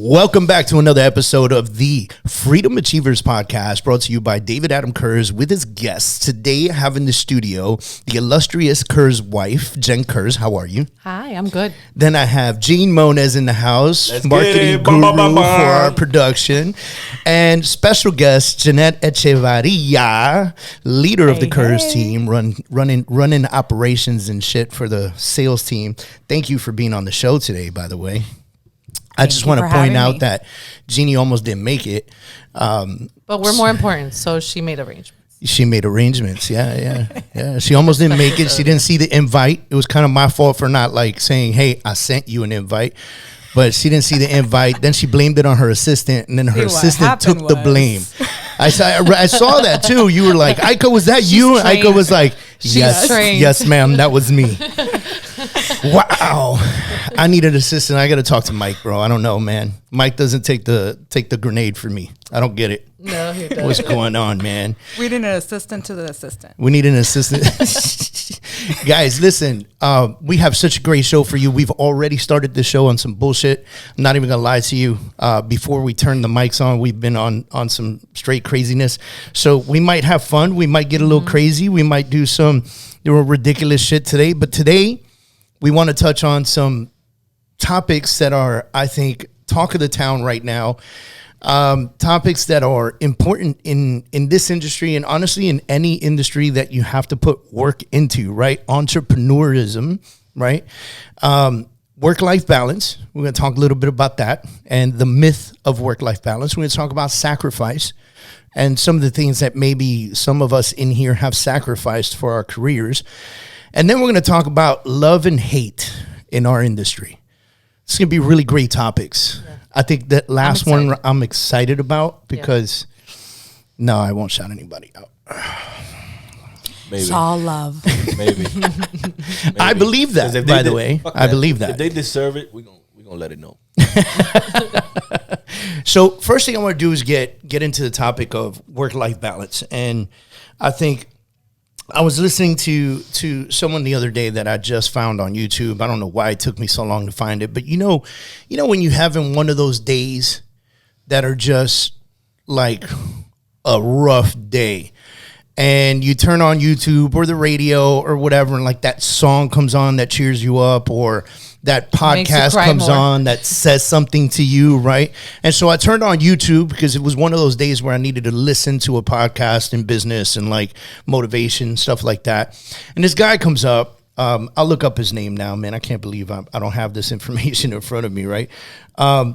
Welcome back to another episode of the Freedom Achievers podcast, brought to you by David Adam Kurz with his guests. Today, I have in the studio the illustrious Kurz wife, Jen Kurz. How are you? Hi, I'm good. Then I have Mones in the house, Let's marketing guru for our production, and special guest Jeannette Echevarria, leader of the Kurz team, running operations and shit for the sales team. Thank you for being on the show today, by the way. I just want to point out that Jeannie almost didn't make it. But we're more important, so she made arrangements. She made arrangements, yeah. She almost didn't make it. She didn't see the invite. It was kind of my fault for not like saying, hey, I sent you an invite. But she didn't see the invite. Then she blamed it on her assistant, and then her assistant took the blame. I saw that too. You were like, Aiko, was that you? And Aiko was like, yes, ma'am, that was me. Wow. I need an assistant. I got to talk to Mike, bro. I don't know, man. Mike doesn't take the grenade for me. I don't get it. No, he doesn't. What's going on, man? We need an assistant to the assistant. We need an assistant. Guys, listen, we have such a great show for you. We've already started this show on some bullshit. I'm not even going to lie to you. Before we turn the mics on, we've been on some straight craziness. So we might have fun. We might get a little crazy. We might do some ridiculous shit today. But today, we want to touch on some topics that are, I think, talk of the town right now. Topics that are important in this industry and honestly in any industry that you have to put work into, right? Entrepreneurism, right? Work-life balance. We're going to talk a little bit about that and the myth of work-life balance. We're going to talk about sacrifice and some of the things that maybe some of us in here have sacrificed for our careers. And then we're going to talk about love and hate in our industry. It's going to be really great topics. Yeah. I think that last one I'm excited about because, no, I won't shout anybody out. Maybe. It's all love. Maybe. I believe that, by the way. I believe that. If they deserve it, we're gonna let it know. So first thing I want to do is get into the topic of work-life balance. And I think I was listening to someone the other day that I just found on YouTube. I don't know why it took me so long to find it, but you know when you having one of those days that are just like a rough day, and you turn on YouTube or the radio or whatever, and like that song comes on that cheers you up, or that podcast comes on that says something to you, right? And so I turned on YouTube because it was one of those days where I needed to listen to a podcast in business and like motivation, stuff like that. And this guy comes up. I'll look up his name now, man. I can't believe I don't have this information in front of me, right?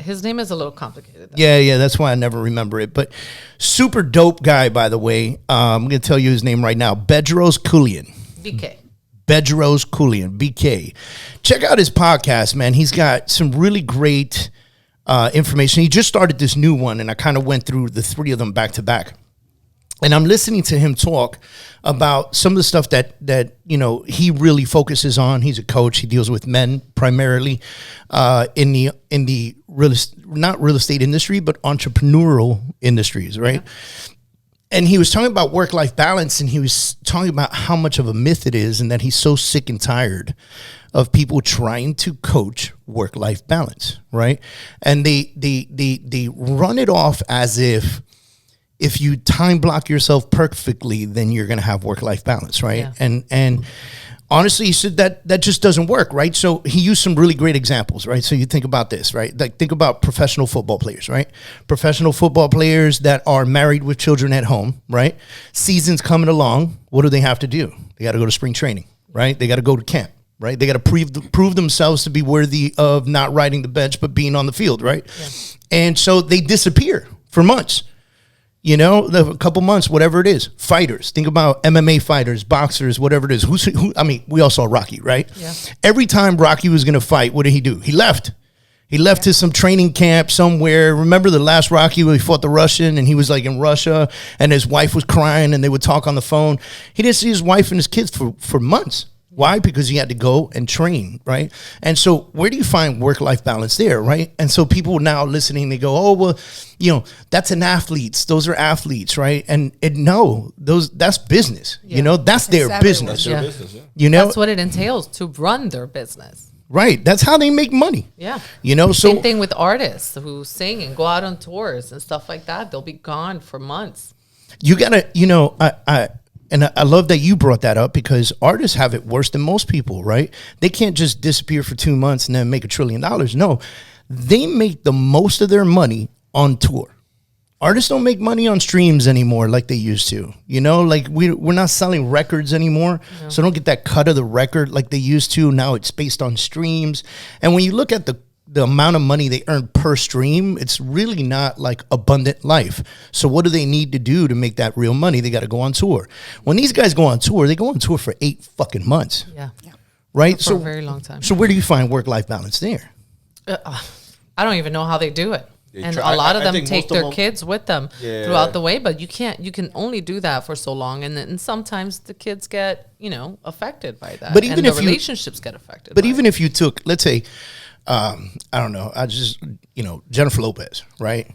His name is a little complicated, though. Yeah, that's why I never remember it. But super dope guy, by the way. I'm going to tell you his name right now. Bedros Keuilian. BK. Bedros Keuilian, BK. Check out his podcast, man. He's got some really great information. He just started this new one, and I kind of went through the three of them back to back. And I'm listening to him talk about some of the stuff that he really focuses on. He's a coach. He deals with men primarily in the not real estate industry, but entrepreneurial industries, right? Yeah. And he was talking about work-life balance, and he was talking about how much of a myth it is, and that he's so sick and tired of people trying to coach work-life balance, right? And they run it off as if you time block yourself perfectly, then you're going to have work-life balance, right? Yeah. And honestly, he said that just doesn't work, right? So he used some really great examples, right? So you think about this, right? Like think about professional football players, right? Professional football players that are married with children at home, right? Season's coming along. What do they have to do? They got to go to spring training, right? They got to go to camp, right? They got to prove themselves to be worthy of not riding the bench, but being on the field, right? Yeah. And so they disappear for months. A couple months, whatever it is. Fighters. Think about MMA fighters, boxers, whatever it is. We all saw Rocky, right? Yeah. Every time Rocky was going to fight, what did he do? He left. He left to some training camp somewhere. Remember the last Rocky where he fought the Russian, and he was like in Russia, and his wife was crying, and they would talk on the phone. He didn't see his wife and his kids for months. Why? Because he had to go and train, right? And so where do you find work-life balance there, right? And so people now listening, they go, oh, well, that's an athlete. Those are athletes, right? And no, that's business. Yeah. That's their business. That's their business, yeah. That's what it entails to run their business. Right. That's how they make money. Yeah. You know, so Same thing with artists who sing and go out on tours and stuff like that. They'll be gone for months. you gotta, you know, I love that you brought that up because artists have it worse than most people, right? They can't just disappear for 2 months and then make $1 trillion. No, they make the most of their money on tour. Artists don't make money on streams anymore like they used to. You know, like we're not selling records anymore. No. So don't get that cut of the record like they used to. Now it's based on streams. And when you look at the amount of money they earn per stream, it's really not like abundant life. So what do they need to do to make that real money? They got to go on tour. When these guys go on tour, they go on tour for 8 fucking months. Yeah. Right? For a very long time. So where do you find work-life balance there? I don't even know how they do it. And try. a lot of I them think take most of their them- kids with them throughout the way, but you can only do that for so long. And then sometimes the kids get, affected by that. But even and if the relationships get affected. But by even it. if you took, let's say, I don't know, Jennyffer Lopez, right?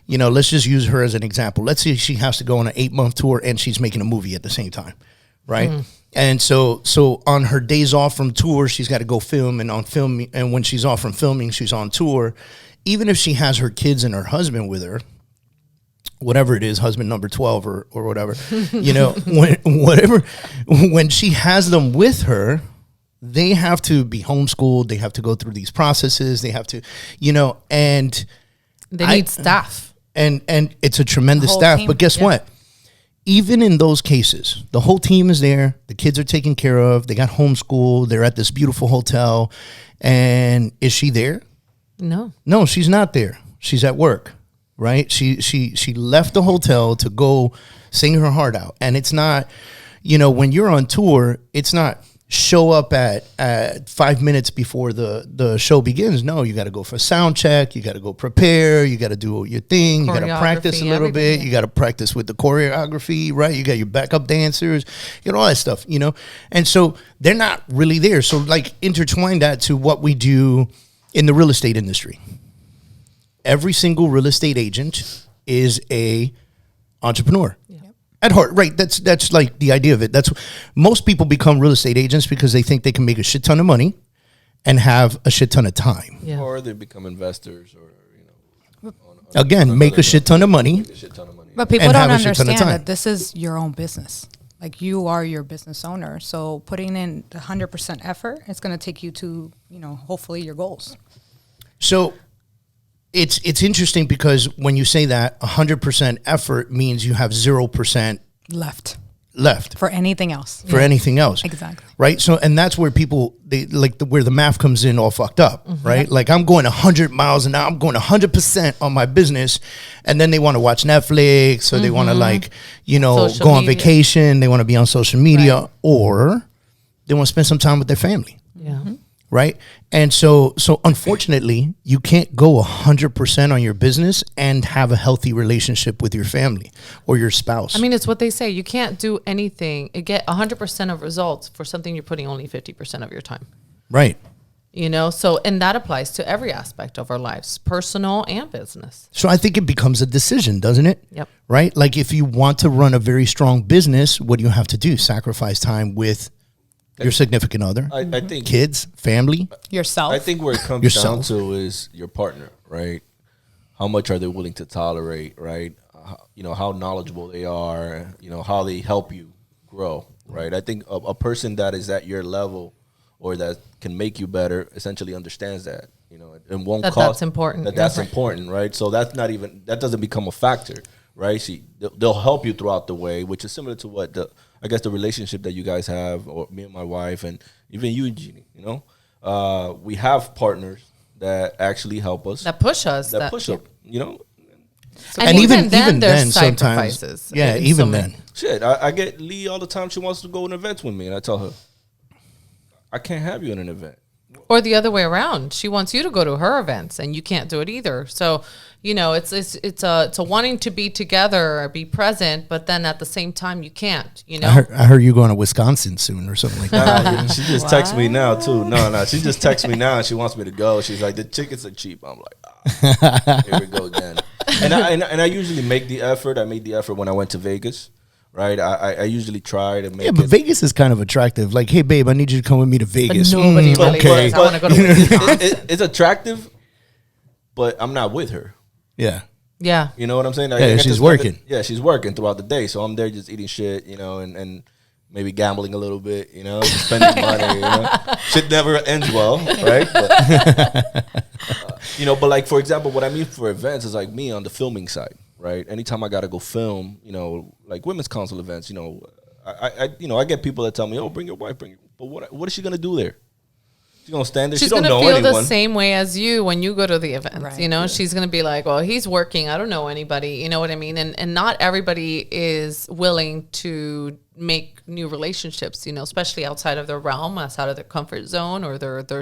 Let's just use her as an example. Let's say she has to go on an 8-month tour and she's making a movie at the same time, right? Mm. And so on her days off from tour, she's got to go film, and when she's off from filming, she's on tour. Even if she has her kids and her husband with her, whatever it is, husband number 12 or whatever, when she has them with her, they have to be homeschooled. They have to go through these processes. They have to, and they need staff. And it's a tremendous staff. Team. But guess what? Even in those cases, the whole team is there. The kids are taken care of. They got homeschooled. They're at this beautiful hotel. And is she there? No, she's not there. She's at work, right? She left the hotel to go sing her heart out. And it's not, when you're on tour, it's not show up at 5 minutes before the show begins. No, you got to go for sound check. You got to go prepare. You got to do your thing. You got to practice a little bit. You got to practice with the choreography, right? You got your backup dancers, all that stuff, And so they're not really there. So like intertwine that to what we do in the real estate industry. Every single real estate agent is a entrepreneur. Yeah. At heart, right? That's like the idea of it. That's most people become real estate agents because they think they can make a shit ton of money and have a shit ton of time. Yeah. Or they become investors or again, make a shit ton of money. But people don't understand that this is your own business. Like you are your business owner. So putting in the 100% effort, it's going to take you to, hopefully your goals. So it's interesting because when you say that 100% effort means you have 0% left for anything else. Anything else. Exactly. Right. So, and that's where people, where the math comes in all fucked up, right? Like I'm going 100 miles an hour. I'm going 100% on my business. And then they want to watch Netflix or they want to go on vacation. They want to be on social media or they want to spend some time with their family. Yeah. Mm-hmm. Right. And so unfortunately, you can't go 100% on your business and have a healthy relationship with your family or your spouse. I mean, it's what they say. You can't do anything, get 100% of results for something you're putting only 50% of your time. Right. So, and that applies to every aspect of our lives, personal and business. So I think it becomes a decision, doesn't it? Yep. Right. Like if you want to run a very strong business, what do you have to do? Sacrifice time with your significant other, I think kids, family, yourself. I think where it comes down to is your partner, right? How much are they willing to tolerate, right? How knowledgeable they are, how they help you grow, right? I think a person that is at your level or that can make you better essentially understands that, and won't cost that's important. That's important, right? So that doesn't become a factor, right? They'll help you throughout the way, which is similar to what the relationship that you guys have, or me and my wife, and even you, Jeannie, we have partners that actually help us. That push us. That push up, And even then there's sacrifices. Yeah, even then. Shit, I get Lee all the time. She wants to go on events with me, and I tell her, I can't have you in an event. Or the other way around. She wants you to go to her events, and you can't do it either. So, it's a wanting to be together or be present, but then at the same time you can't. I heard you going to Wisconsin soon or something like that. She just texts me now too. No, she just texts me now and she wants me to go. She's like, the tickets are cheap. I'm like, here we go again. And I usually make the effort. I made the effort when I went to Vegas. right? I usually try to make. Yeah, but Vegas is kind of attractive. Like, hey, babe, I need you to come with me to Vegas. Nobody really okay. says, I want to go to Vegas. It's attractive, but I'm not with her. Yeah. Yeah. You know what I'm saying? Yeah, she's working. She's working throughout the day. So I'm there just eating shit, and maybe gambling a little bit, spending money, Shit never ends well, right? But, but like, for example, what I mean for events is like me on the filming side, right? Anytime I got to go film, like women's council events, I get people that tell me, oh, bring your wife, but what is she going to do there? She's going to stand there. She's She don't going to know feel anyone. the same way as you when you go to the events. Right. She's going to be like, well, he's working. I don't know anybody. You know what I mean? And not everybody is willing to make new relationships, especially outside of their realm, outside of their comfort zone or their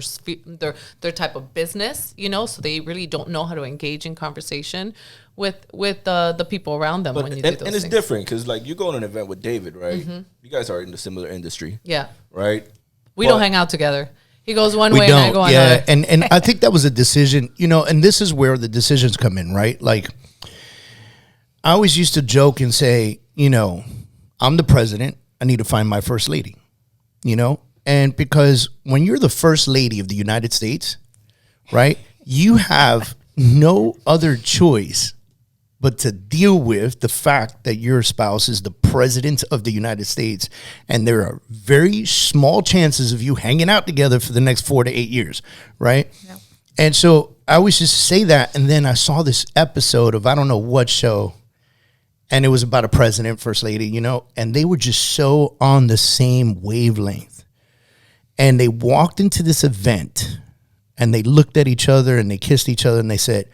type of business, so they really don't know how to engage in conversation with the people around them when you do those and it's things. different because like you go on an event with David, right? Mm-hmm. You guys are in a similar industry. Yeah. Right? We don't hang out together. He goes one We way don't. and I go yeah. another. And I think that was a decision, and this is where the decisions come in, right? Like, I always used to joke and say, I'm the president. I need to find my first lady, And because when you're the first lady of the United States, right, you have no other choice but to deal with the fact that your spouse is the president of the United States. And there are very small chances of you hanging out together for the next 4 to 8 years, right? Yeah. And so I always just say that. And then I saw this episode of I don't know what show, and it was about a president, first lady, and they were just so on the same wavelength. And they walked into this event and they looked at each other and they kissed each other and they said,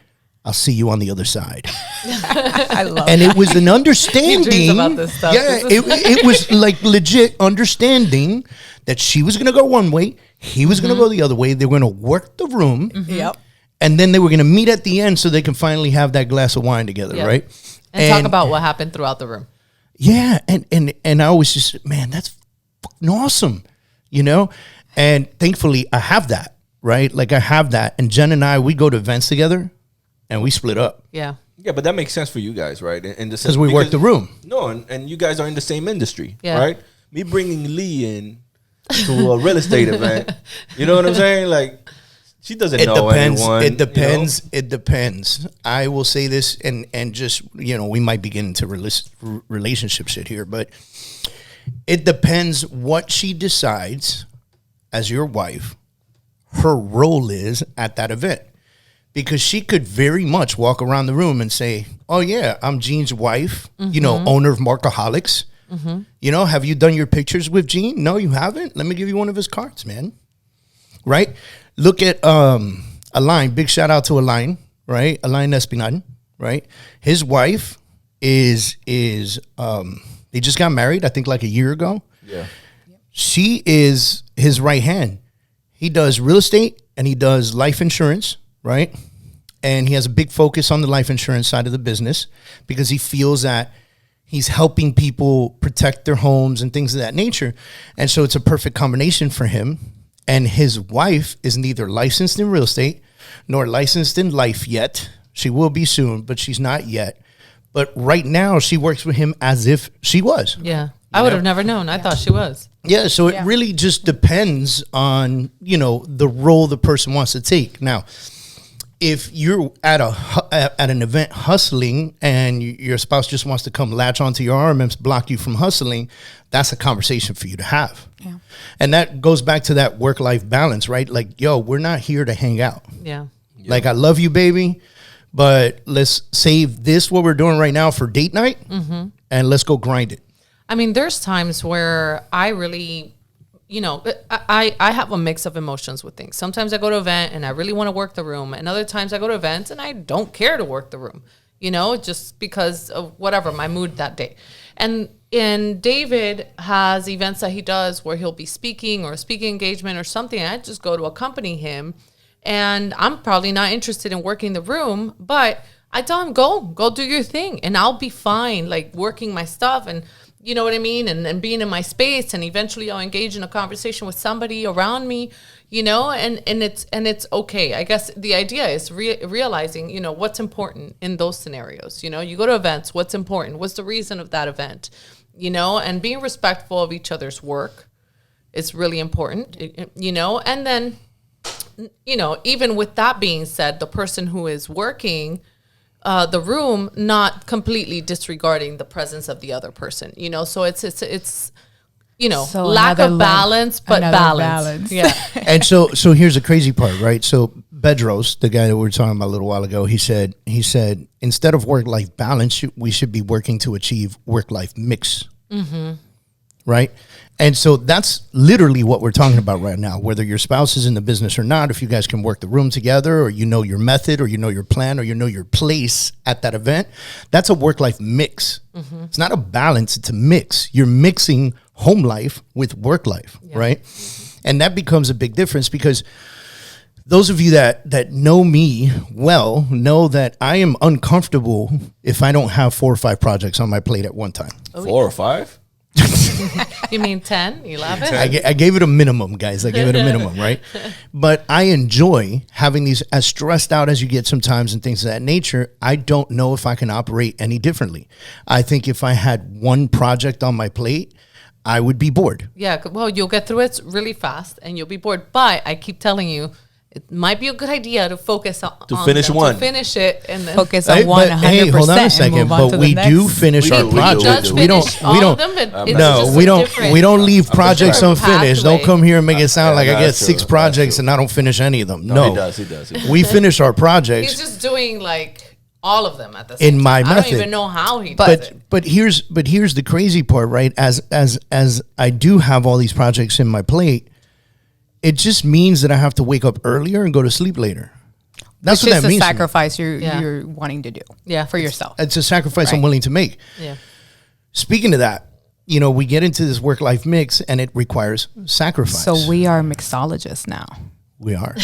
I'll see you on the other side. I love and it was an understanding. He dreams about this stuff. Yeah, it was like legit understanding that she was going to go one way, he was going to go the other way. They were going to work the room. Mm-hmm. Yep. And then they were going to meet at the end so they can finally have that glass of wine together, right? And talk about what happened throughout the room. Yeah, and I always just, man, that's fucking awesome, And thankfully, I have that, right? Like, I have that. And Jen and I, we go to events together. And we split up. Yeah. Yeah, but that makes sense for you guys, right? In the sense because we work the room. No, and you guys are in the same industry, yeah. right? Me bringing Lee in to a real estate event, you know what I'm saying? Like, she doesn't know anyone. It depends. It depends. I will say this, and just, we might be getting into relationship shit here, but it depends what she decides as your wife, her role is at that event. Because she could very much walk around the room and say, oh, yeah, I'm Jean's wife, owner of Marketholiks. Mm-hmm. Have you done your pictures with Jean? No, you haven't? Let me give you one of his cards, man. Right? Look at Alain. Big shout out to Alain, right? Alain Espinal, right? His wife is they just got married, I think like a year ago. Yeah. She is his right hand. He does real estate and he does life insurance. Right? And he has a big focus on the life insurance side of the business because he feels that he's helping people protect their homes and things of that nature. And so it's a perfect combination for him. And his wife is neither licensed in real estate nor licensed in life yet. She will be soon, but she's not yet. But right now she works with him as if she was. Yeah. I would have never known. I thought she was. Yeah. So it really just depends on, the role the person wants to take. Now, if you're at an event hustling and your spouse just wants to come latch onto your arm and block you from hustling, that's a conversation for you to have. Yeah. And that goes back to that work-life balance, right? Like, yo, we're not here to hang out. Yeah. Like, I love you, baby, but let's save this, what we're doing right now, for date night, and let's go grind it. I mean, there's times where I really... I have a mix of emotions with things. Sometimes I go to an event and I really want to work the room. And other times I go to events and I don't care to work the room, just because of whatever, my mood that day. And David has events that he does where he'll be speaking or a speaking engagement or something. And I just go to accompany him. And I'm probably not interested in working the room, but I tell him, go do your thing. And I'll be fine, like working my stuff and... You know what I mean? And being in my space, and eventually I'll engage in a conversation with somebody around me, you know, and it's okay. I guess the idea is realizing, you know, what's important in those scenarios. You know, you go to events, what's important? What's the reason of that event? You know, and being respectful of each other's work is really important, you know, and then, you know, even with that being said, the person who is working the room, not completely disregarding the presence of the other person, you know, so it's you know, so lack of balance, but balance. Yeah. And so here's the crazy part, right? So Bedros, the guy that we were talking about a little while ago, he said, instead of work-life balance, we should be working to achieve work-life mix. Mm-hmm. Right? And so that's literally what we're talking about right now. Whether your spouse is in the business or not, if you guys can work the room together, or you know your method, or you know your plan, or you know your place at that event, that's a work-life mix. Mm-hmm. It's not a balance, it's a mix. You're mixing home life with work life, right? And that becomes a big difference, because those of you that know me well know that I am uncomfortable if I don't have 4 or 5 projects on my plate at one time. 4 or 5? You mean 10, 11? I gave it a minimum, guys. I gave it a minimum, right? But I enjoy having these, as stressed out as you get sometimes and things of that nature. I don't know if I can operate any differently. I think if I had 1 project on my plate, I would be bored. Yeah, well, you'll get through it really fast and you'll be bored. But I keep telling you, it might be a good idea to focus on finish one. To finish it and then focus on one 100%. Hey, hold on a second. But we do finish our projects. We don't leave projects unfinished. Don't come here and make it sound like I get 6 projects and I don't finish any of them. No, he does. We finish our projects. He's just doing like all of them at the same time. In my method. I don't even know how he does it. But here's the crazy part, right? As I do have all these projects in my plate, it just means that I have to wake up earlier and go to sleep later. That's what that means. It's a sacrifice you're wanting to do for yourself. It's a sacrifice I'm willing to make. Yeah. Speaking of that, you know, we get into this work-life mix and it requires sacrifice. So we are mixologists now. We are.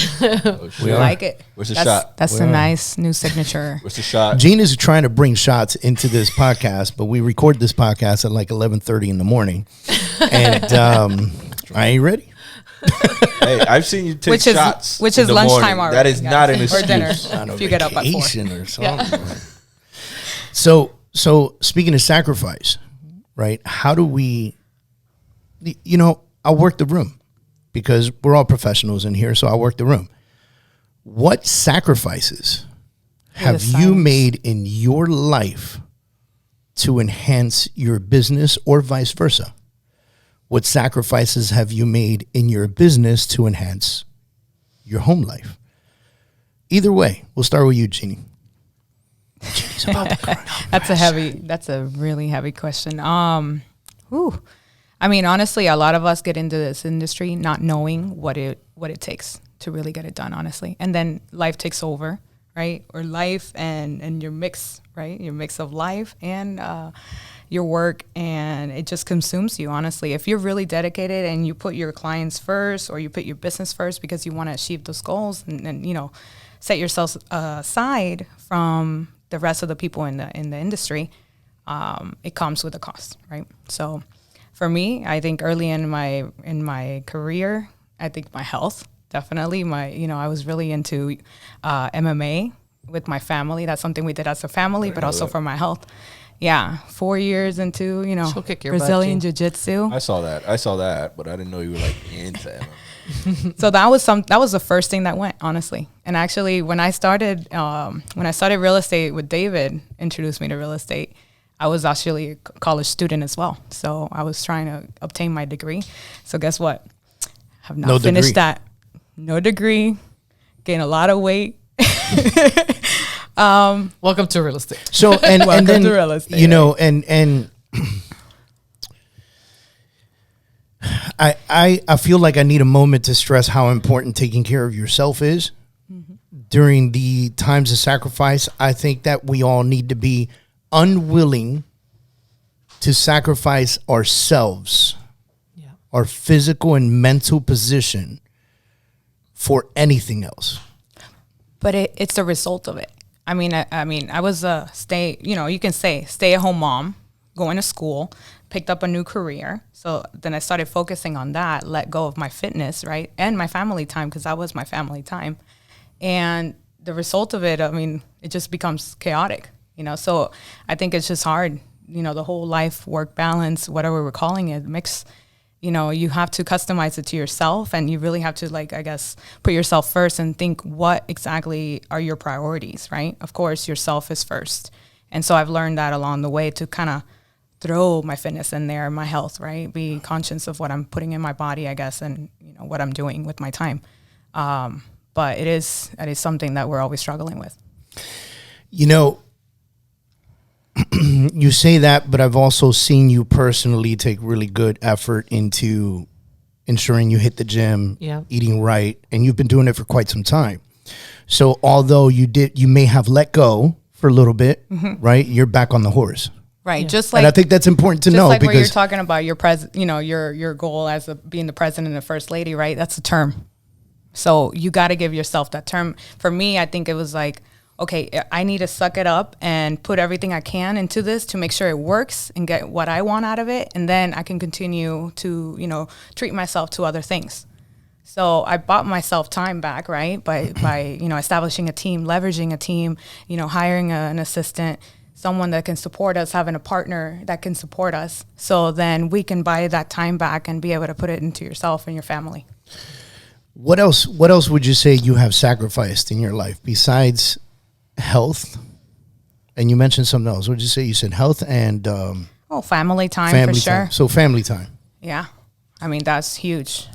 We like it. Where's the shot? That's a nice new signature. Where's the shot? Gene is trying to bring shots into this podcast, but we record this podcast at like 11:30 in the morning. And I ain't ready. Hey, I've seen you take shots. Which is lunchtime already. That is not an excuse. Or dinner. If you get up at 4. Or something. So speaking of sacrifice, right? How do we, you know, I'll work the room because we're all professionals in here. So I'll work the room. What sacrifices have you made in your life to enhance your business or vice versa? What sacrifices have you made in your business to enhance your home life? Either way, we'll start with you, Jeannie. Jeannie's about to cry. That's a really heavy question. I mean, honestly, a lot of us get into this industry not knowing what it takes to really get it done, honestly. And then life takes over, right? Or life and your mix, right? Your mix of life and your work, and it just consumes you, honestly. If you're really dedicated and you put your clients first or you put your business first because you want to achieve those goals and you know, set yourself aside from the rest of the people in the industry, it comes with a cost, right? So for me, I think early in my career, I think my health, definitely I was really into MMA with my family. That's something we did as a family, but also for my health. Yeah, 4 years into, you know, Brazilian Jiu-Jitsu. I saw that, but I didn't know you were like into MMA. So that was the first thing that went, honestly. And actually, when I started real estate with David, introduced me to real estate, I was actually a college student as well. So I was trying to obtain my degree. So guess what? Have not finished that. No degree. Gained a lot of weight. Welcome to real estate. So and then real estate, you know, and I feel like I need a moment to stress how important taking care of yourself is during the times of sacrifice. I think that we all need to be unwilling to sacrifice ourselves, our physical and mental position for anything else. But it's a result of it. I mean, I was you can say stay-at-home mom going to school, picked up a new career. So then I started focusing on that, let go of my fitness, right? And my family time, because that was my family time. And the result of it, I mean, it just becomes chaotic, you know? So I think it's just hard, you know, the whole life work balance, whatever we're calling it, mix, you know, you have to customize it to yourself, and you really have to, like, I guess, put yourself first and think what exactly are your priorities, right? Of course, yourself is first. And so I've learned that along the way to kind of throw my fitness in there, my health, right? Be conscious of what I'm putting in my body, I guess, and, you know, what I'm doing with my time. But it is something that we're always struggling with. You know, you say that, but I've also seen you personally take really good effort into ensuring you hit the gym, eating right, and you've been doing it for quite some time. So although you may have let go for a little bit, right? You're back on the horse. Right. Just like, and I think that's important to know, like because where you're talking about your your goal as being the president and the first lady, right? That's a term. So you got to give yourself that term. For me, I think it was like, okay, I need to suck it up and put everything I can into this to make sure it works and get what I want out of it. And then I can continue to, you know, treat myself to other things. So I bought myself time back, right? By, you know, establishing a team, leveraging a team, you know, hiring an assistant, someone that can support us, having a partner that can support us. So then we can buy that time back and be able to put it into yourself and your family. What else would you say you have sacrificed in your life besides health? And you mentioned something else. What did you say? You said health and family time for sure. Time. So family time. Yeah. I mean, that's huge.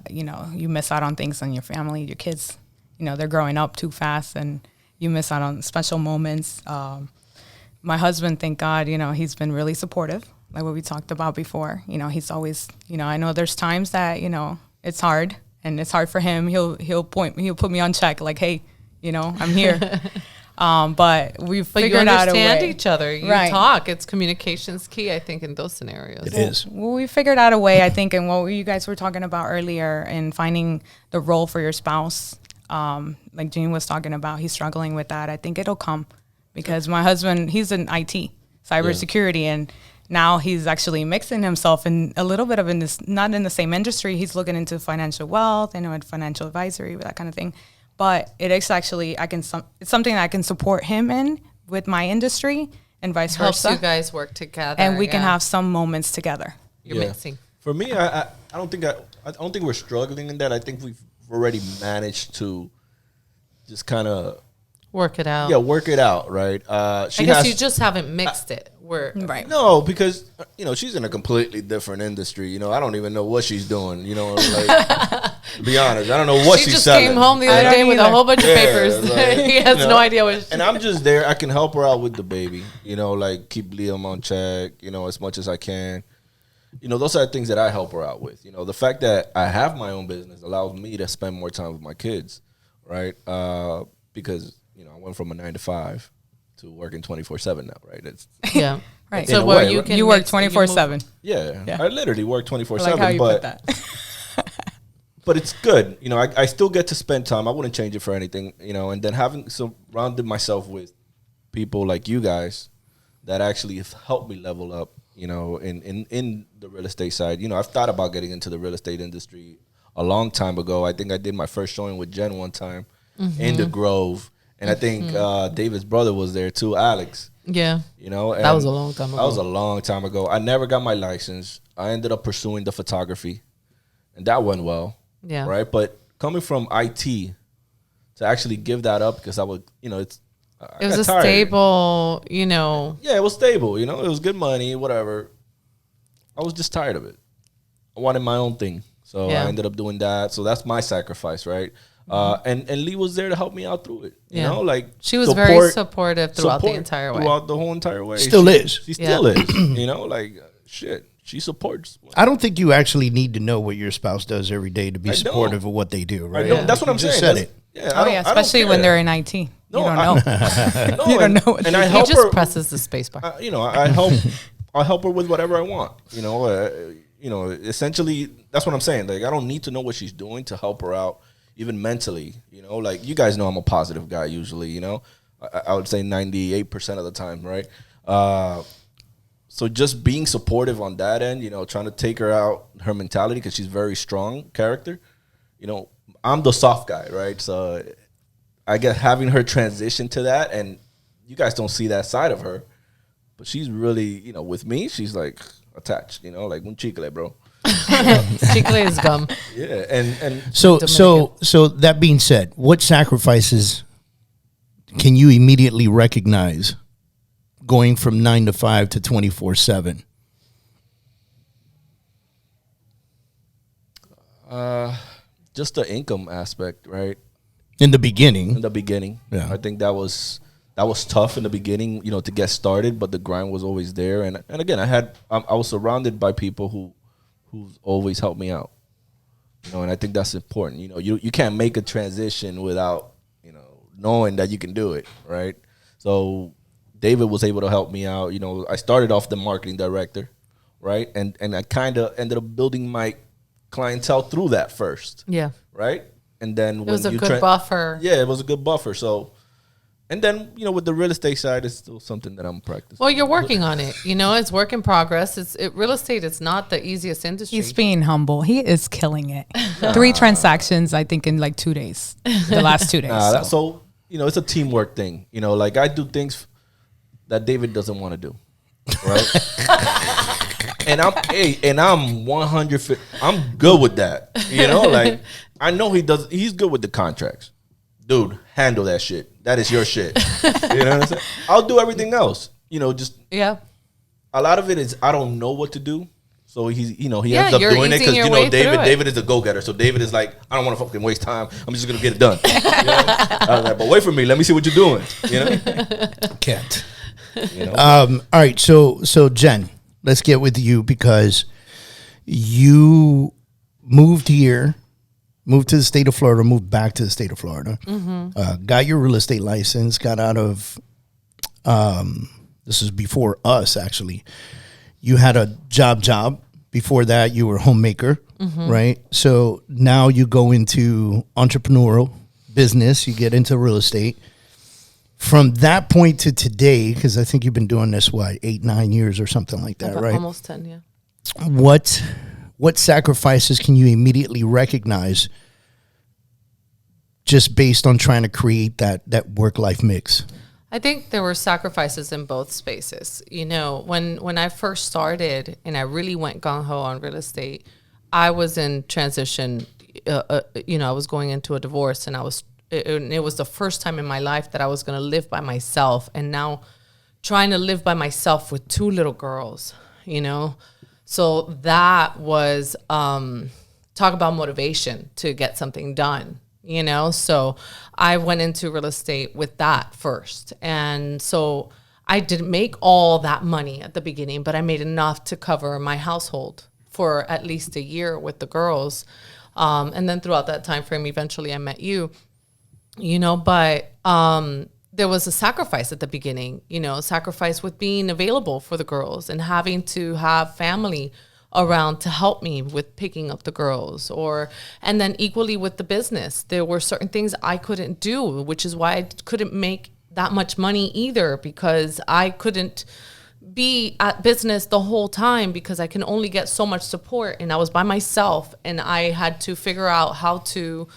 You know, you miss out on things on your family, your kids, you know, they're growing up too fast and you miss out on special moments. My husband, thank God, you know, he's been really supportive, like what we talked about before. You know, he's always, you know, I know there's times that, you know, it's hard and it's hard for him. He'll put me on check, like, hey, you know, I'm here. But we've figured out a way. You understand each other. You right. talk. It's communication's key, I think, in those scenarios. It is. Well, we figured out a way, I think, and what you guys were talking about earlier in finding the role for your spouse. Like Jean was talking about, he's struggling with that. I think it'll come because my husband, he's in IT, cybersecurity, and now he's actually mixing himself in a little bit of not in the same industry. He's looking into financial wealth, and financial advisory, that kind of thing. But it is actually, it's something that I can support him in with my industry and vice versa. Helps you guys work together. And we can have some moments together. You're mixing. For me, I don't think we're struggling in that. I think we've already managed to just kind of work it out. Yeah, work it out, right? I guess you just haven't mixed it. Right. No, because you know she's in a completely different industry. You know, I don't even know what she's doing. You know, like to be honest, I don't know what she's selling. She just came home the other day with a whole bunch of papers. Like, he has no idea what. And I'm just there. I can help her out with the baby. You know, like keep Liam on check. You know, as much as I can. You know, those are the things that I help her out with. You know, the fact that I have my own business allows me to spend more time with my kids, right? Because you know, I went from a 9 to 5 to working 24/7 now, right? It's right. So where you work 24/7. Yeah, I literally work 24/7. Like how you put that. But it's good, you know. I still get to spend time. I wouldn't change it for anything, you know. And then having surrounded myself with people like you guys that actually have helped me level up, you know, in the real estate side. You know, I've thought about getting into the real estate industry a long time ago. I think I did my first showing with Jen one time in the Grove. And I think David's brother was there too, Alex. Yeah. You know, and that was a long time ago. That was a long time ago. I never got my license. I ended up pursuing the photography, and that went well. Yeah. Right. But coming from IT to actually give that up because I would, you know, it was a stable, you know. Yeah, it was stable. You know, it was good money, whatever. I was just tired of it. I wanted my own thing, so I ended up doing that. So that's my sacrifice, right? And Lee was there to help me out through it. You know, like she was very supportive throughout the entire way. Throughout the whole entire way. Still is. She still is. You know, like shit. She supports. I don't think you actually need to know what your spouse does every day to be supportive of what they do, right? That's what I'm saying. Said it. Yeah, especially when they're in IT. No, you don't know. You don't know what and I he help just her, presses the space bar. You know, I help her with whatever I want. You know, essentially that's what I'm saying. Like I don't need to know what she's doing to help her out, even mentally. You know, like you guys know I'm a positive guy usually. You know, I would say 98% of the time, right? So just being supportive on that end, trying to take her out, her mentality, because she's very strong character. I'm the soft guy, right? So I get having her transition to that, and you guys don't see that side of her, but she's really, with me, she's like attached, like un chicle, bro. Chicle is gum. Yeah, and so that being said, what sacrifices can you immediately recognize going from 9 to 5 to 24/7? Just the income aspect, right? In the beginning. Yeah. I think that was tough in the beginning, to get started, but the grind was always there. And again, I was surrounded by people who always helped me out. And I think that's important. You can't make a transition without, knowing that you can do it, right? So David was able to help me out. I started off the marketing director, right? And I kind of ended up building my clientele through that first. Yeah. Right? And then it was a good buffer. Yeah, it was a good buffer. So, and then, with the real estate side, it's still something that I'm practicing. Well, you're working on it. It's work in progress. Real estate is not the easiest industry. He's being humble. He is killing it. 3 transactions, I think, in like 2 days. The last 2 days. So, it's a teamwork thing. Like I do things that David doesn't want to do. Right? And I'm 100. I'm good with that. Like I know he's good with the contracts. Dude, handle that shit. That is your shit. You know what I'm saying? I'll do everything else. Just yeah. A lot of it is I don't know what to do. So he ends up you're doing it because David is a go-getter. So David is like, I don't want to fucking waste time. I'm just gonna get it done. I was like, but wait for me. Let me see what you're doing. Can't. All right. So Jen, let's get with you because you moved here, moved to the state of Florida, moved back to the state of Florida, got your real estate license, got out of, this is before us actually. You had a job. Before that, you were a homemaker, right? So now you go into entrepreneurial business, you get into real estate. From that point to today, because I think you've been doing this, 8-9 years or something like that, right? Almost 10, yeah. What sacrifices can you immediately recognize just based on trying to create that work-life mix? I think there were sacrifices in both spaces. When I first started and I really went gung-ho on real estate, I was in transition. I was going into a divorce, and it was the first time in my life that I was going to live by myself, and now trying to live by myself with 2 little girls, So that was, talk about motivation to get something done. So I went into real estate with that first. And so I didn't make all that money at the beginning, but I made enough to cover my household for at least a year with the girls. And then throughout that time frame, eventually I met you, but there was a sacrifice at the beginning, sacrifice with being available for the girls and having to have family around to help me with picking up the girls, and then equally with the business. There were certain things I couldn't do, which is why I couldn't make that much money either, because I couldn't be at business the whole time because I can only get so much support, and I was by myself, and I had to figure out how to,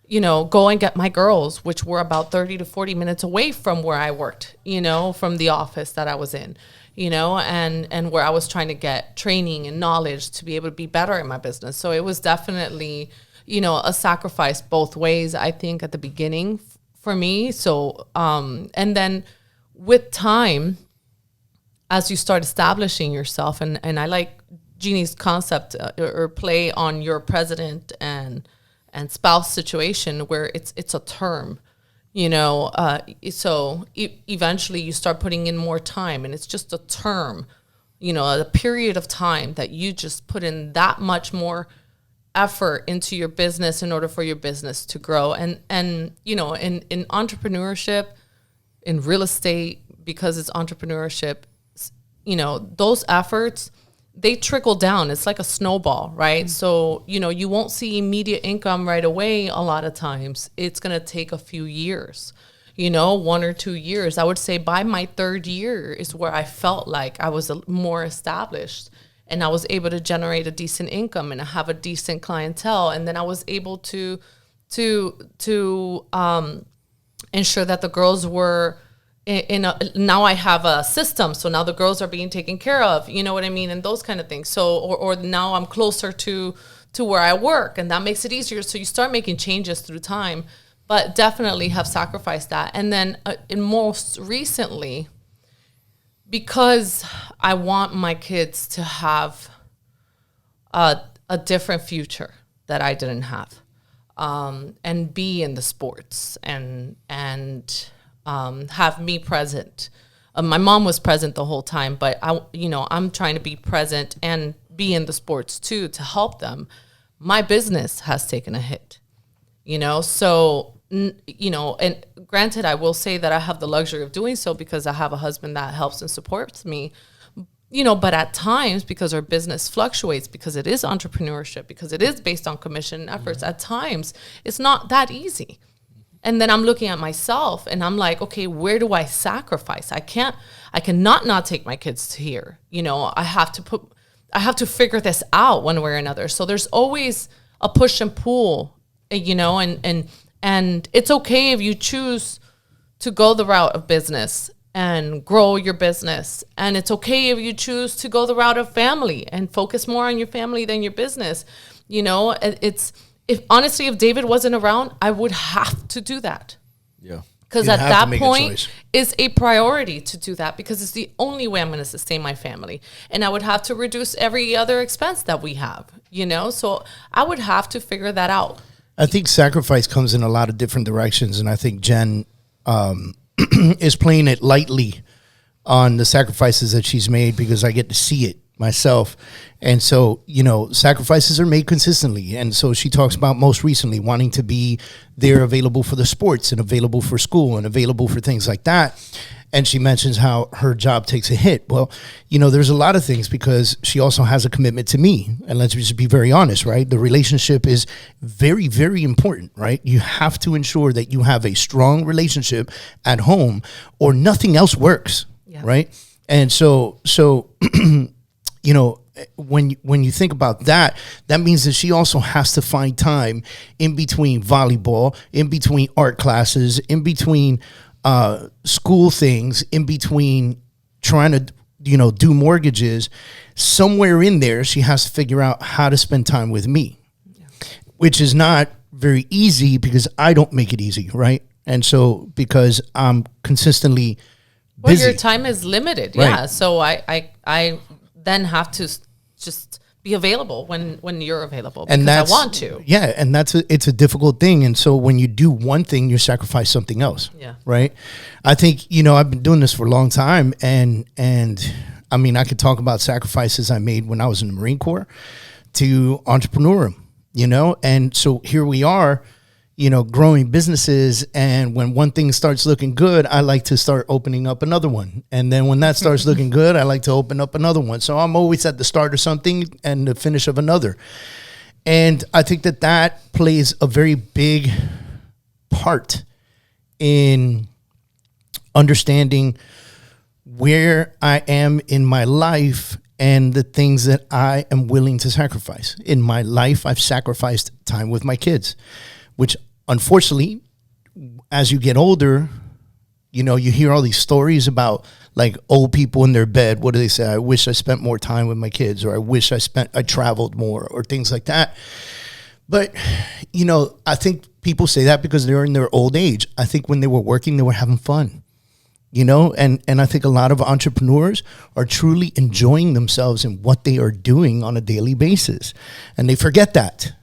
go and get my girls, which were about 30 to 40 minutes away from where I worked, from the office that I was in. And where I was trying to get training and knowledge to be able to be better in my business. So it was definitely, a sacrifice both ways, I think, at the beginning for me. So, and then with time, as you start establishing yourself, and I like Jeannie's concept or play on your president and spouse situation where it's a term. So eventually you start putting in more time, and it's just a term, a period of time that you just put in that much more effort into your business in order for your business to grow. And in entrepreneurship, in real estate, because it's entrepreneurship, those efforts, they trickle down. It's like a snowball, right? So, you won't see immediate income right away. A lot of times it's going to take a few years, 1 or 2 years. I would say by my 3rd year is where I felt like I was more established, and I was able to generate a decent income and have a decent clientele. And then I was able to ensure that the girls were now I have a system. So now the girls are being taken care of, you know what I mean? And those kind of things. So, or now I'm closer to where I work, and that makes it easier. So you start making changes through time, but definitely have sacrificed that. And then most recently, because I want my kids to have a different future that I didn't have, and be in the sports and have me present. My mom was present the whole time, but I'm trying to be present and be in the sports too to help them. My business has taken a hit, so, and granted, I will say that I have the luxury of doing so because I have a husband that helps and supports me, but at times, because our business fluctuates, because it is entrepreneurship, because it is based on commission efforts, at times it's not that easy. And then I'm looking at myself and I'm like, okay, where do I sacrifice? I cannot not take my kids here. I have to figure this out one way or another. So there's always a push and pull, and it's okay if you choose to go the route of business and grow your business. And it's okay if you choose to go the route of family and focus more on your family than your business. If David wasn't around, I would have to do that. Yeah. Because at that point, it's a priority to do that because it's the only way I'm going to sustain my family. And I would have to reduce every other expense that we have, So I would have to figure that out. I think sacrifice comes in a lot of different directions. And I think Jen is playing it lightly on the sacrifices that she's made because I get to see it myself. And so, sacrifices are made consistently. And so she talks about most recently wanting to be there available for the sports and available for school and available for things like that. And she mentions how her job takes a hit. Well, there's a lot of things because she also has a commitment to me. And let's just be very honest, right? The relationship is very, very important, right? You have to ensure that you have a strong relationship at home or nothing else works, right? And so when you think about that, that means that she also has to find time in between volleyball, in between art classes, in between school things, in between trying to, do mortgages. Somewhere in there, she has to figure out how to spend time with me, which is not very easy because I don't make it easy, right? And so because I'm consistently busy. Well, your time is limited, right. Yeah. So I then have to just be available when you're available because I want to. Yeah, and it's a difficult thing. And so when you do one thing, you sacrifice something else. Yeah. Right? I think, I've been doing this for a long time and I mean, I could talk about sacrifices I made when I was in the Marine Corps to entrepreneur, and so here we are, growing businesses. And when one thing starts looking good, I like to start opening up another one. And then when that starts looking good, I like to open up another one. So I'm always at the start of something and the finish of another. And I think that plays a very big part in understanding where I am in my life and the things that I am willing to sacrifice. In my life, I've sacrificed time with my kids, which unfortunately, as you get older, you hear all these stories about like old people in their bed. What do they say? I wish I spent more time with my kids, or I wish I traveled more, or things like that. But, I think people say that because they're in their old age. I think when they were working, they were having fun, and I think a lot of entrepreneurs are truly enjoying themselves in what they are doing on a daily basis. And they forget that.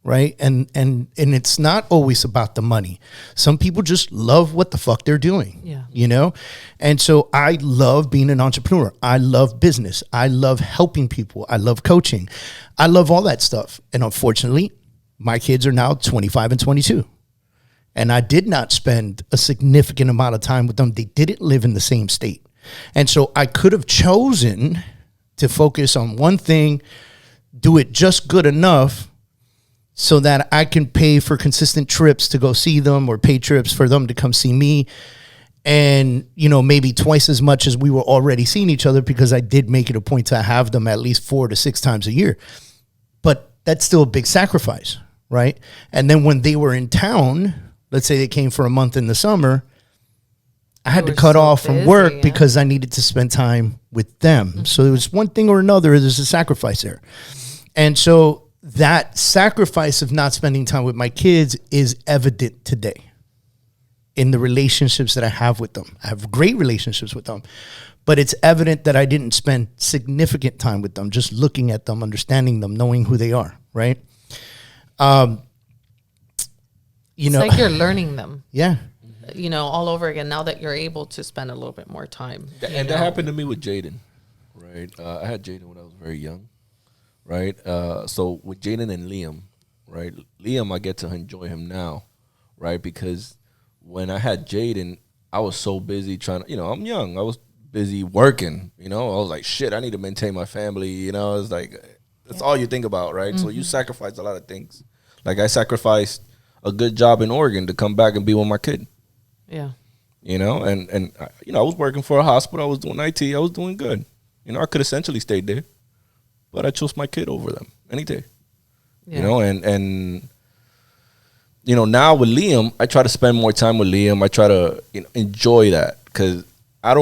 Right. And it's not always about the money. Some people just love what the fuck they're doing. Yeah. And so I love being an entrepreneur. I love business. I love helping people. I love coaching. I love all that stuff. And unfortunately, my kids are now 25 and 22. And I did not spend a significant amount of time with them. They didn't live in the same state. And so I could have chosen to focus on one thing, do it just good enough, so that I can pay for consistent trips to go see them or pay trips for them to come see me. And, you know, maybe twice as much as we were already seeing each other, because I did make it a point to have them at least 4 to 6 times a year. But that's still a big sacrifice, right? And then when they were in town, let's say they came for a month in the summer, I had to cut off from work because I needed to spend time with them. Mm-hmm. So it was one thing or another, there's a sacrifice there. And so that sacrifice of not spending time with my kids is evident today in the relationships that I have with them. I have great relationships with them, but it's evident that I didn't spend significant time with them, just looking at them, understanding them, knowing who they are, right? It's like you're learning them. Yeah. You know, all over again, now that you're able to spend a little bit more time. And that happened to me with Jaden, right? I had Jaden when I was very young, right? So with Jaden and Liam, right? Liam, I get to enjoy him now, right? Because when I had Jaden, I was so busy trying to, you know, I'm young. I was busy working, you know. I was like, shit, I need to maintain my family, you know. It's like, that's all you think about, right? Mm-hmm. So you sacrifice a lot of things. Like I sacrificed a good job in Oregon to come back and be with my kid. Yeah. You know, and you know, I was working for a hospital. I was doing IT. I was doing good. You know, I could essentially stayed there, but I chose my kid over them any day. Yeah. You know, and you know, now with Liam, I try to spend more time with Liam. I try to, you know, enjoy that, because I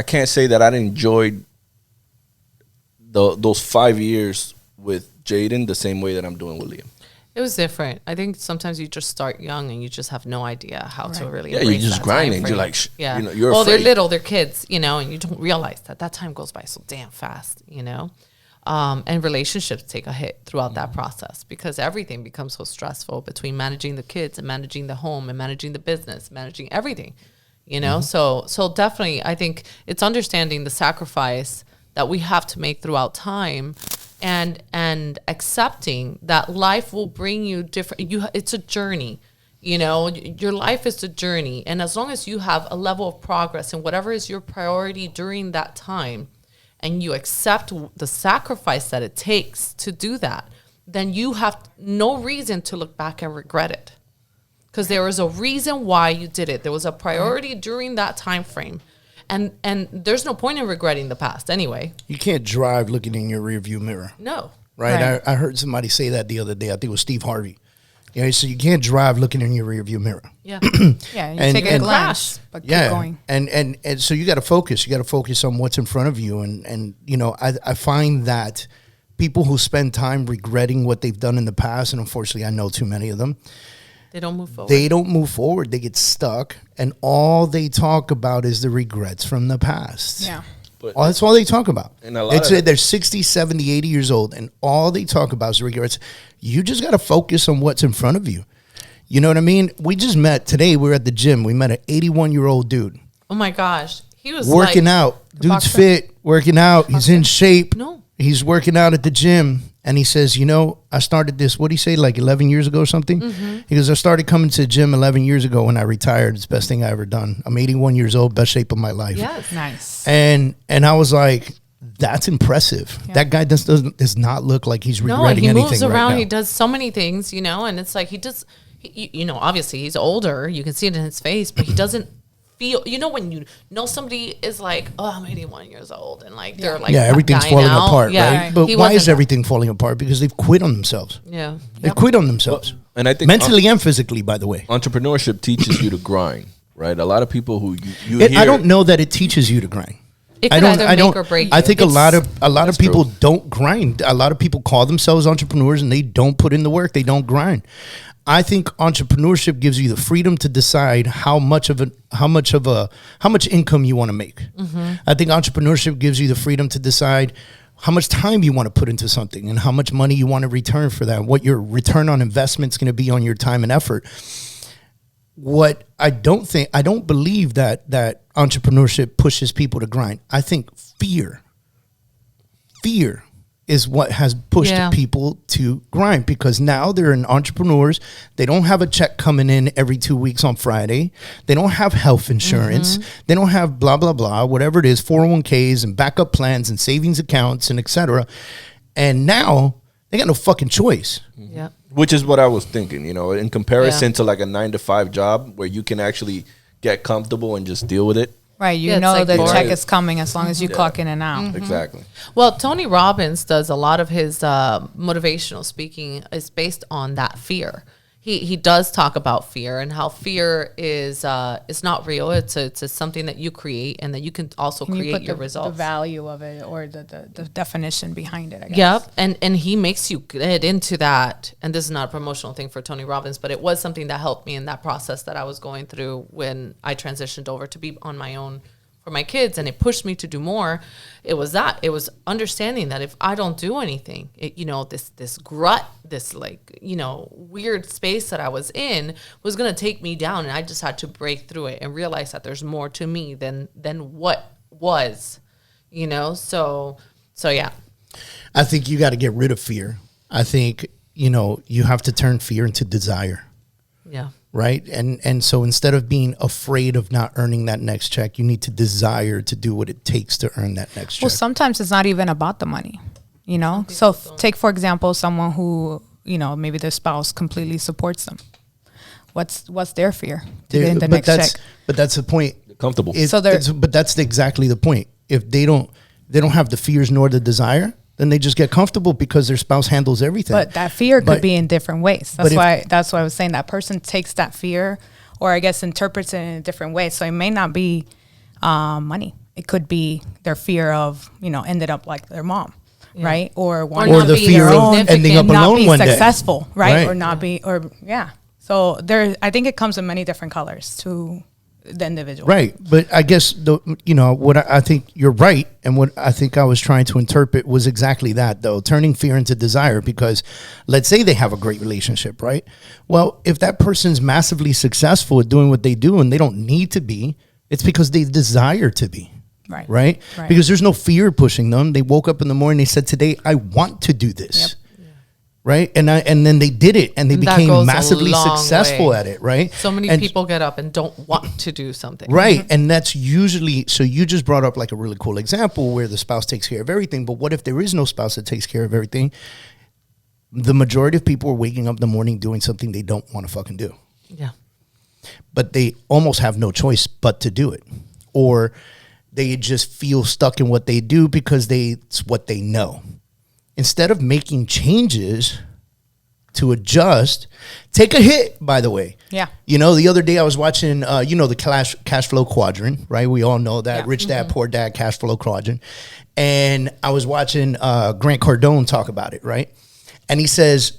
can't say that I enjoyed those 5 years with Jaden the same way that I'm doing with Liam. It was different. I think sometimes you just start young and you just have no idea how to really. Yeah, you're just grinding. You're like, yeah. You know, you're well, afraid. they're little, they're kids, you know, and you don't realize that time goes by so damn fast, you know. And relationships take a hit throughout that process, because everything becomes so stressful between managing the kids and managing the home and managing the business, managing everything, you know. So definitely, I think it's understanding the sacrifice that we have to make throughout time. And accepting that life will bring you different. It's a journey, you know. Your life is a journey, and as long as you have a level of progress in whatever is your priority during that time, and you accept the sacrifice that it takes to do that, then you have no reason to look back and regret it, because there was a reason why you did it. There was a priority during that time frame. And there's no point in regretting the past anyway. You can't drive looking in your rearview mirror. No. Right? I heard somebody say that the other day. I think it was Steve Harvey. Yeah, so you can't drive looking in your rearview mirror. Yeah. Yeah, you take a glance, but keep going. And so you got to focus. You got to focus on what's in front of you. And you know, I find that people who spend time regretting what they've done in the past, and unfortunately I know too many of them, they don't move forward. They don't move forward. They get stuck, and all they talk about is the regrets from the past. Yeah. That's all they talk about. And they're 60, 70, 80 years old, and all they talk about is regrets. You just got to focus on what's in front of you. You know what I mean? We just met today. We were at the gym. We met an 81-year-old dude. Oh, my gosh. He was working out. Dude's fit, working out. He's in shape. No. He's working out at the gym. And he says, you know, I started this, what did he say, like 11 years ago or something? Mm-hmm. He goes, I started coming to the gym 11 years ago when I retired. It's the best thing I ever done. I'm 81 years old, best shape of my life. Yes. Nice. And I was like, that's impressive. Yeah. That guy does not look like he's regretting anything. No, he moves around. Right now. He does so many things, you know, and it's like you know, obviously he's older. You can see it in his face, but he doesn't feel, you know, when you know somebody is like, oh, I'm 81 years old, and like they're like, everything's falling apart, yeah. Right? But why is everything falling apart? Because they've quit on themselves. Yeah, they quit on themselves, and I think mentally and physically. By the way, entrepreneurship teaches you to grind, right? A lot of people who you hear, I don't know that it teaches you to grind. It could either make or break you. I think a lot of people don't grind. A lot of people call themselves entrepreneurs and they don't put in the work. They don't grind. I think entrepreneurship gives you the freedom to decide how much income you want to make. Mm-hmm. I think entrepreneurship gives you the freedom to decide how much time you want to put into something and how much money you want to return for that, what your return on investment is going to be on your time and effort. What I don't believe that entrepreneurship pushes people to grind. I think fear is what has pushed people to grind, because now they're entrepreneurs. They don't have a check coming in every 2 weeks on Friday. They don't have health insurance. Mm-hmm. They don't have blah, blah, blah, whatever it is, 401ks and backup plans and savings accounts and et cetera. And now They got no fucking choice. Yeah. Which is what I was thinking, in comparison to like a 9-to-5 job where you can actually get comfortable and just deal with it. Right, Yeah, it's know like the more- check is coming as long as you Yeah. clock in and out. Exactly. Well, Tony Robbins does a lot of his motivational speaking is based on that fear. He does talk about fear and how fear is not real. It's something that you create and that you can also Can you create put your the results. value of it or the definition behind it, I guess. Yep, and he makes you get into that. And this is not a promotional thing for Tony Robbins, but it was something that helped me in that process that I was going through when I transitioned over to be on my own for my kids, and it pushed me to do more. It was understanding that if I don't do anything, this glut, this weird space that I was in was going to take me down, and I just had to break through it and realize that there's more to me than what was, so yeah. I think you got to get rid of fear. I think, you have to turn fear into desire. Yeah. Right. And so instead of being afraid of not earning that next check, you need to desire to do what it takes to earn that next check. Well, sometimes it's not even about the money, So take, for example, someone who, maybe their spouse completely supports them. What's their fear to get in the next check? But that's the point. Comfortable. But that's exactly the point. If they don't have the fears nor the desire, then they just get comfortable because their spouse handles everything. But that fear could be in different ways. That's why I was saying that person takes that fear, or I guess interprets it in a different way. So it may not be money. It could be their fear of, ended up like their mom, right? Or the fear of ending up not alone be one day. successful, right? Right. Or not be, So I think it comes in many different colors to the individual. Right. But I guess, what I think you're right. And what I think I was trying to interpret was exactly that, though, turning fear into desire. Because let's say they have a great relationship, right? Well, if that person's massively successful at doing what they do and they don't need to be, it's because they desire to be. Right. Right? Because there's no fear pushing them. They woke up in the morning, they said, today, I want to do this. Yep. Right. And then they did it and they That became goes a massively long successful way. at it. Right. So many people get up and don't want to do something. Right. And that's usually, so you just brought up like a really cool example where the spouse takes care of everything. But what if there is no spouse that takes care of everything? The majority of people are waking up in the morning doing something they don't want to fucking do. Yeah. But they almost have no choice but to do it. Or they just feel stuck in what they do because it's what they know. Instead of making changes to adjust, take a hit, by the way. Yeah. The other day I was watching, the cash flow quadrant, right? We all know that. Yeah. Rich Dad, Poor Dad, cash flow quadrant. And I was watching Grant Cardone talk about it, right? And he says,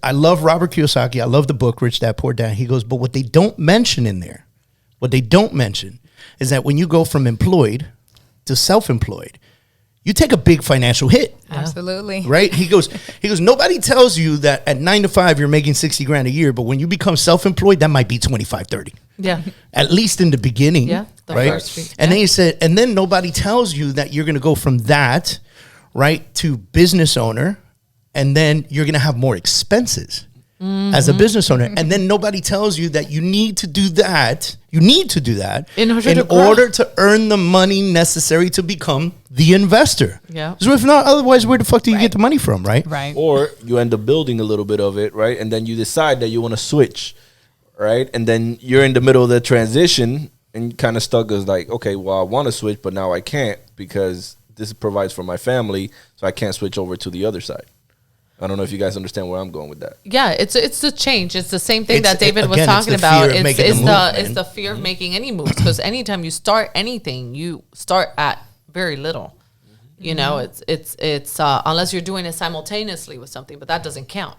I love Robert Kiyosaki. I love the book, Rich Dad, Poor Dad. He goes, but what they don't mention in there, is that when you go from employed to self-employed, you take a big financial hit. Absolutely. Right? He goes, nobody tells you that at 9 to 5, you're making 60 grand a year, but when you become self-employed, that might be 25, 30. Yeah. At least in the beginning. Yeah. The right. first week, and then he said, and then nobody tells you that you're going to go from that, right, to business owner. And then you're going to have more expenses as a business owner. And then nobody tells you that you need to do that. You need to do that in order to earn the money necessary to become the investor. Yeah. So if not, otherwise, where the fuck do you get the money from, right? Right. Or you end up building a little bit of it, right? And then you decide that you want to switch, right? And then you're in the middle of the transition and kind of stuck as like, okay, well, I want to switch, but now I can't because this provides for my family, so I can't switch over to the other side. I don't know if you guys understand where I'm going with that. Yeah, it's the change. It's the same thing that David was again, talking it's the about. fear of making It's the move, it's the fear of making any moves, because anytime you start anything, you start at very little. It's unless you're doing it simultaneously with something, but that doesn't count.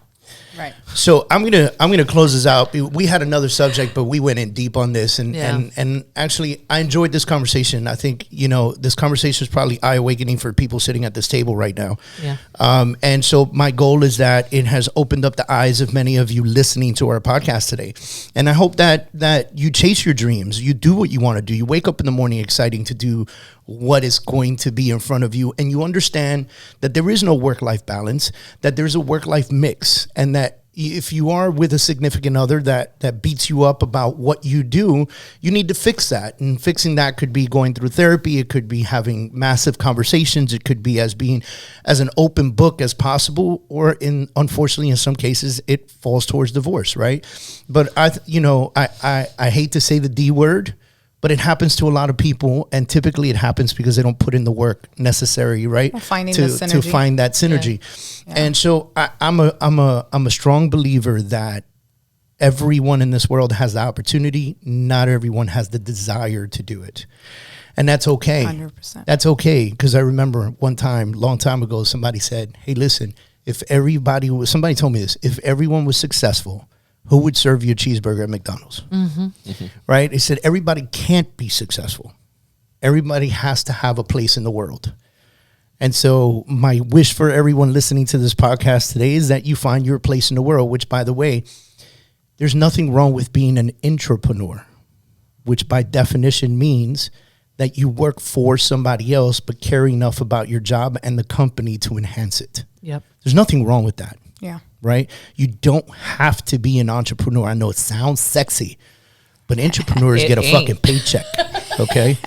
Right. So I'm gonna close this out. We had another subject, but we went in deep on this, and actually I enjoyed this conversation. I think this conversation is probably eye awakening for people sitting at this table right now. Yeah. And so my goal is that it has opened up the eyes of many of you listening to our podcast today, and I hope that you chase your dreams, you do what you want to do, you wake up in the morning exciting to do what is going to be in front of you, and you understand that there is no work-life balance, that there's a work-life mix, and that if you are with a significant other that beats you up about what you do, you need to fix that. And fixing that could be going through therapy. It could be having massive conversations. It could be being as an open book as possible, or unfortunately, in some cases, it falls towards divorce, right? But I hate to say the D word, but it happens to a lot of people, and typically it happens because they don't put in the work necessary, right? Well, finding to the synergy. find that synergy. Yeah. And so I'm a strong believer that everyone in this world has the opportunity. Not everyone has the desire to do it, and that's okay. 100%. That's okay, because I remember one time, long time ago, somebody said, "Hey, listen, somebody told me this, if everyone was successful, who would serve you a cheeseburger at McDonald's?" Right? They said everybody can't be successful. Everybody has to have a place in the world. And so my wish for everyone listening to this podcast today is that you find your place in the world, which, by the way, there's nothing wrong with being an entrepreneur, which by definition means that you work for somebody else but care enough about your job and the company to enhance it. Yep. There's nothing wrong with that. Yeah. Right? You don't have to be an entrepreneur. I know it sounds sexy, but entrepreneurs It get a ain't. fucking paycheck. Okay?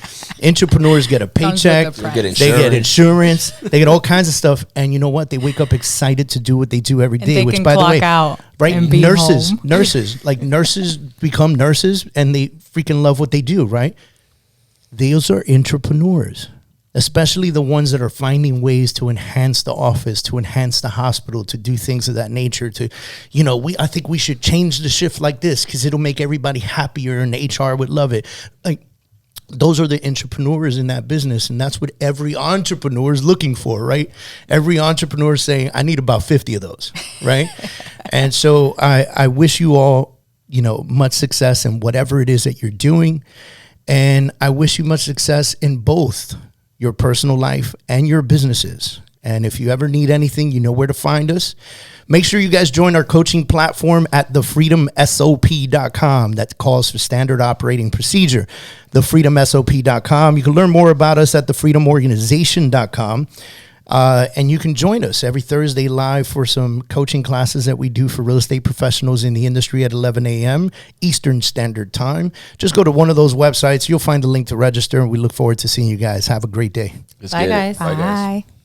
Entrepreneurs get a Comes with paycheck. the price. You get They get insurance. insurance. They get all kinds of stuff. And you know what? They wake up excited to do what they do every And day, they which, can by the clock way, out right? and be home. Nurses become nurses and they freaking love what they do, right? Those are entrepreneurs, especially the ones that are finding ways to enhance the office, to enhance the hospital, to do things of that nature. I think we should change the shift like this because it'll make everybody happier and the HR would love it. Like, those are the entrepreneurs in that business, and that's what every entrepreneur is looking for, right? Every entrepreneur is saying, I need about 50 of those, right? And so I wish you all, much success in whatever it is that you're doing. And I wish you much success in both your personal life and your businesses. And if you ever need anything, you know where to find us. Make sure you guys join our coaching platform at thefreedomsop.com. That calls for standard operating procedure. Thefreedomsop.com. You can learn more about us at thefreedomorganization.com. And you can join us every Thursday live for some coaching classes that we do for real estate professionals in the industry at 11 a.m. Eastern Standard Time. Just go to one of those websites. You'll find the link to register, and we look forward to seeing you guys. Have a great day. Let's Bye, get it. guys. Bye, guys. Bye.